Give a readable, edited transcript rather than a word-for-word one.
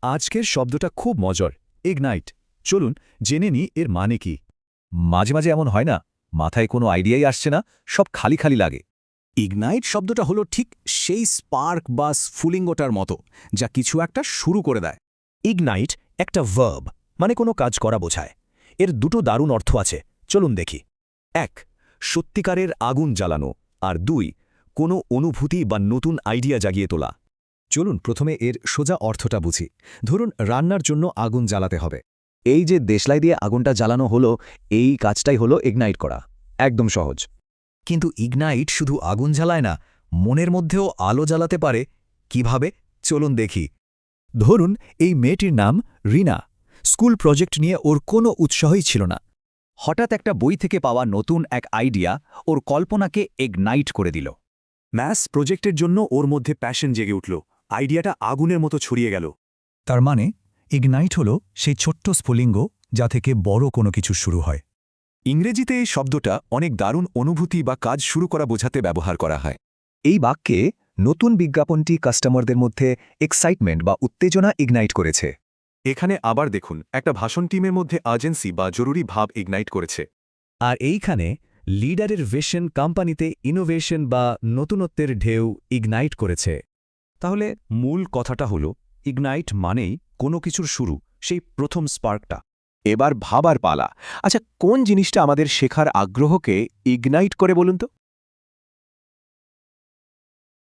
আজকের শব্দটা খুব মজার, ইগনাইট। চলুন জেনে নিই এর মানে কি। মাঝে মাঝে এমন হয় না, মাথায় কোনো আইডিয়াই আসছে না, সব খালি খালি লাগে। ইগনাইট শব্দটা হলো ঠিক সেই স্পার্ক বা স্ফুলিঙ্গটার মতো যা কিছু একটা শুরু করে দেয়। ইগনাইট একটা ভার্ব, মানে কোনো কাজ করা বোঝায়। এর দুটো দারুণ অর্থ আছে, চলুন দেখি। 1. সত্যিকারের আগুন জ্বালানো, আর 2. কোনো অনুভূতি বা নতুন আইডিয়া জাগিয়ে তোলা। চলুন প্রথমে এর সোজা অর্থটা বুঝি। ধরুন রান্নার জন্য আগুন জ্বালাতে হবে। এই যে দেশলাই দিয়ে আগুনটা জ্বালানো হলো, এই কাজটাই হলো ইগনাইট করা। একদম সহজ। কিন্তু ইগনাইট শুধু আগুন জ্বালায় না, মনের মধ্যেও আলো জ্বালাতে পারে। কিভাবে? চলুন দেখি। ধরুন এই মেয়েটির নাম রিনা। স্কুল প্রজেক্ট নিয়ে ওর কোনো উৎসাহই ছিল না। হঠাৎ একটা বই থেকে পাওয়া নতুন এক আইডিয়া ওর কল্পনাকে ইগনাইট করে দিল। ম্যাথস প্রজেক্টের জন্য ওর মধ্যে প্যাশন জেগে উঠল, আইডিয়াটা আগুনের মতো ছড়িয়ে গেল। তার মানে ইগনাইট হলো সেই ছোট্ট স্ফুলিঙ্গ যা থেকে বড় কোনো কিছু শুরু হয়। ইংরেজিতে এই শব্দটা অনেক দারুণ অনুভূতি বা কাজ শুরু করা বোঝাতে ব্যবহার করা হয়। এই বাক্যে নতুন বিজ্ঞাপনটি কাস্টমারদের মধ্যে এক্সাইটমেন্ট বা উত্তেজনা ইগনাইট করেছে। এখানে আবার দেখুন, একটা ভাষণ টিমের মধ্যে আর্জেন্সি বা জরুরি ভাব ইগনাইট করেছে। আর এইখানে লিডারের ভিশন কোম্পানিতে ইনোভেশন বা নতুনত্বের ঢেউ ইগনাইট করেছে। তাহলে মূল কথাটা হলো, ইগনাইট মানেই কোনো কিছুর শুরু, সেই প্রথম স্পার্কটা। এবার ভাবার পালা। আচ্ছা, কোন জিনিসটা আমাদের শেখার আগ্রহকে ইগনাইট করে বলুন তো?